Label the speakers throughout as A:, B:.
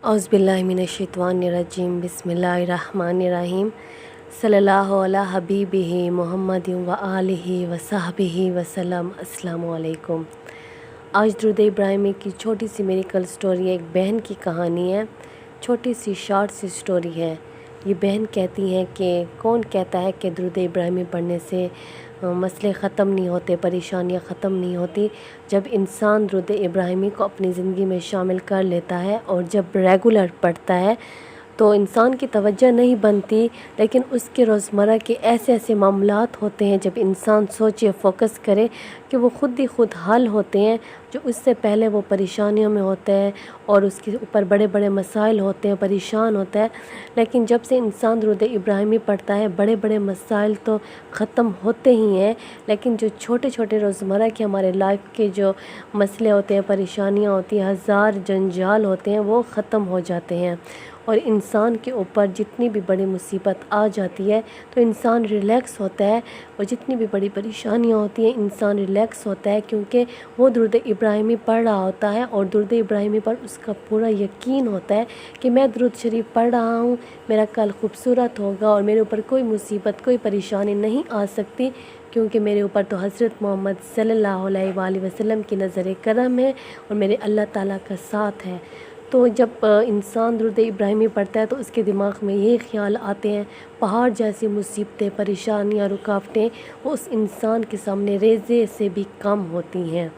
A: औज़ुबिल्लाहिमिनश्शैतानिर्रजीम बिस्मिल्लाहिर्रहमानिर्रहीम सल्लल्लाहु अला हबीबिही मुहम्मदिन व आलिही व सहबिही वसल्लम। अस्सलामु अलैकुम। आज दुरूद इब्राहिमी की छोटी सी मेरी कल स्टोरी है। एक बहन की कहानी है, छोटी सी शॉर्ट सी स्टोरी है। ये बहन कहती हैं कि कौन कहता है कि दुरूद इब्राहिमी पढ़ने से मसले ख़त्म नहीं होते, परेशानियाँ ख़त्म नहीं होती। जब इंसान दुरूद इब्राहिमी को अपनी ज़िंदगी में शामिल कर लेता है और जब रेगुलर पढ़ता है तो इंसान की तवज्जो नहीं बनती, लेकिन उसके रोज़मर्रा के ऐसे ऐसे मामलात होते हैं जब इंसान सोचे, फ़ोकस करे कि वो ख़ुद ही ख़ुद हल होते हैं जो उससे पहले वो परेशानियों में होता है और उसके ऊपर बड़े बड़े मसाइल होते हैं, परेशान होता है। लेकिन जब से इंसान दुरूद इब्राहिमी पढ़ता है बड़े बड़े मसाइल तो ख़त्म होते ही हैं, लेकिन जो छोटे छोटे रोज़मर्रा के हमारे लाइफ के जो मसले होते हैं, परेशानियाँ होती हैं, हज़ार जंजाल होते हैं, वो ख़त्म हो जाते हैं। और इंसान के ऊपर जितनी भी बड़ी मुसीबत आ जाती है तो इंसान रिलैक्स होता है, और जितनी भी बड़ी परेशानियाँ होती हैं इंसान रिलैक्स होता है, क्योंकि वो दुरूद इब्राहिमी पढ़ रहा होता है और दुरूद इब्राहिमी पर उसका पूरा यकीन होता है कि मैं दुरूद शरीफ पढ़ रहा हूँ, मेरा कल खूबसूरत होगा और मेरे ऊपर कोई मुसीबत, कोई परेशानी नहीं आ सकती, क्योंकि मेरे ऊपर तो हज़रत मोहम्मद सल्लल्लाहु अलैहि वसल्लम की नज़र करम है और मेरे अल्लाह ताला का साथ है। तो जब इंसान दुरूद इब्राहिमी पढ़ता है तो उसके दिमाग में ये ख़्याल आते हैं, पहाड़ जैसी मुसीबतें, परेशानियाँ, रुकावटें वो उस इंसान के सामने रेज़े से भी कम होती हैं।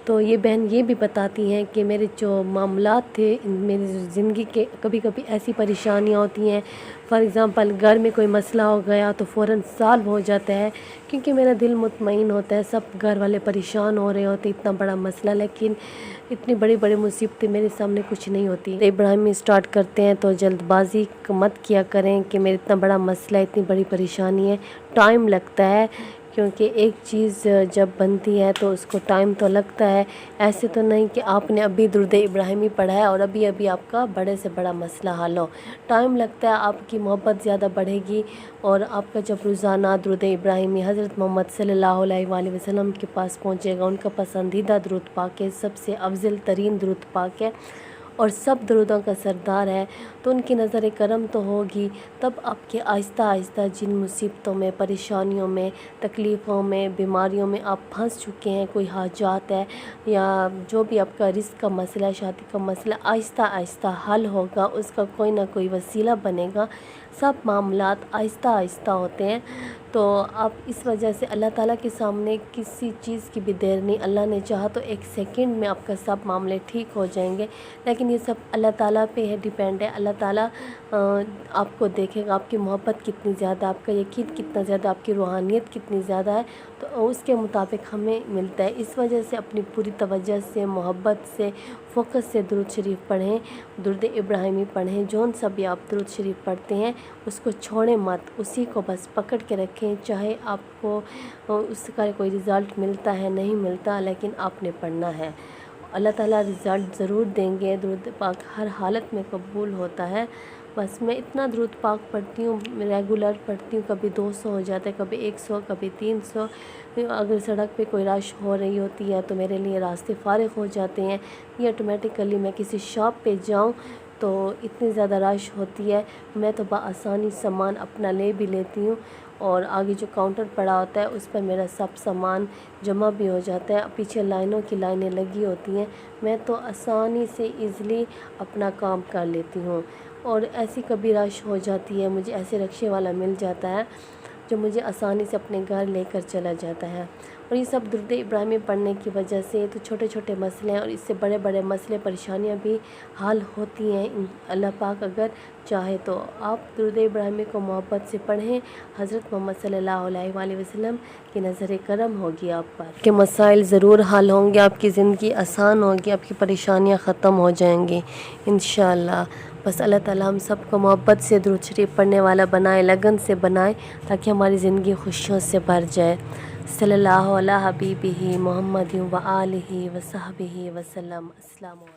A: तो ये बहन ये भी बताती हैं कि मेरे जो मामलात थे मेरी ज़िंदगी के, कभी कभी ऐसी परेशानियाँ होती हैं, फ़ॉर एग्ज़ाम्पल घर में कोई मसला हो गया तो फ़ौरन सॉल्व हो जाता है, क्योंकि मेरा दिल मुतमईन होता है, सब घर वाले परेशान हो रहे होते, इतना बड़ा मसला, लेकिन इतनी बड़ी बड़ी मुसीबतें मेरे सामने कुछ नहीं होती। इब्राहिमी स्टार्ट करते हैं तो जल्दबाजी मत किया करें कि मेरा इतना बड़ा मसला, इतनी बड़ी परेशानी है, टाइम लगता है, क्योंकि एक चीज़ जब बनती है तो उसको टाइम तो लगता है। ऐसे तो नहीं कि आपने अभी दुरूद इब्राहिमी पढ़ा है और अभी अभी आपका बड़े से बड़ा मसला हल हो। टाइम लगता है, आपकी मोहब्बत ज़्यादा बढ़ेगी और आपका जब रोज़ाना दुरूद इब्राहिमी हज़रत मोहम्मद सल्लल्लाहु अलैहि वसल्लम के पास पहुँचेगा, उनका पसंदीदा दुरूद पाक है, सबसे अफजल तरीन दुरूद पाक है और सब दुरूदों का सरदार है, तो उनकी नज़र करम तो होगी। तब आपके आहिस्ता आहिस्ता जिन मुसीबतों में, परेशानियों में, तकलीफ़ों में, बीमारियों में आप फंस चुके हैं, कोई हाजात है या जो भी आपका रिस्क का मसला है, शादी का मसला, आहिस्ता आहिस्ता हल होगा, उसका कोई ना कोई वसीला बनेगा। सब मामलात आहिस्ता आहिस्ता होते हैं। तो आप इस वजह से अल्लाह ताला के सामने किसी चीज़ की भी देर नहीं, अल्लाह ने चाहा तो एक सेकंड में आपका सब मामले ठीक हो जाएंगे, लेकिन ये सब अल्लाह ताला पे है डिपेंड है। अल्लाह ताला आपको देखेगा, आपकी मोहब्बत कितनी ज़्यादा, आपका यकीन कितना ज़्यादा, आपकी रूहानियत कितनी ज़्यादा है, तो उसके मुताबिक हमें मिलता है। इस वजह से अपनी पूरी तवज्जो से, मोहब्बत से, फ़ोकस से दुरूद शरीफ पढ़ें, दुरूद इब्राहिमी पढ़ें। जौन सा भी आप दुरूद शरीफ पढ़ते हैं उसको छोड़ें मत, उसी को बस पकड़ के रखें, चाहे आपको उसका कोई रिज़ल्ट मिलता है नहीं मिलता, लेकिन आपने पढ़ना है। अल्लाह ताला रिज़ल्ट ज़रूर देंगे। दुरूद पाक हर हालत में कबूल होता है। बस मैं इतना दुरूद पाक पढ़ती हूँ, रेगुलर पढ़ती हूँ, कभी 200 हो जाता है, कभी 100, कभी 300। अगर सड़क पे कोई रश हो रही होती है तो मेरे लिए रास्ते फ़ारिग हो जाते हैं, ये ऑटोमेटिकली मैं किसी शॉप पे जाऊँ तो इतनी ज़्यादा रश होती है, मैं तो बआसानी सामान अपना ले भी लेती हूँ और आगे जो काउंटर पड़ा होता है उस पर मेरा सब सामान जमा भी हो जाता है। पीछे लाइनों की लाइनें लगी होती हैं, मैं तो आसानी से ईज़िली अपना काम कर लेती हूँ। और ऐसी कभी रश हो जाती है, मुझे ऐसे रिक्शे वाला मिल जाता है जो मुझे आसानी से अपने घर लेकर चला जाता है। और ये सब दुरूद इब्राहिमी पढ़ने की वजह से तो छोटे छोटे मसले हैं और इससे बड़े बड़े मसले, परेशानियां भी हल होती हैं। अल्लाह पाक अगर चाहे तो आप दुरूद इब्राहिमी को मोहब्बत से पढ़ें, हज़रत मोहम्मद सल्लल्लाहु अलैहि वसल्लम की नज़र करम होगी आप पर, कि मसाइल ज़रूर हल होंगे, आपकी ज़िंदगी आसान होगी, आपकी परेशानियाँ ख़त्म हो जाएंगी इंशाअल्लाह। बस अल्लाह ताला हम सबको मोहब्बत से दुरूद शरीफ पढ़ने वाला बनाए, लगन से बनाए, ताकि हमारी ज़िंदगी खुशियों से भर जाए। सल्लल्लाहु अला हबीबिही मुहम्मदिन व आलिही व सहबिही वसल्लम। अस्सलामु अलैकुम।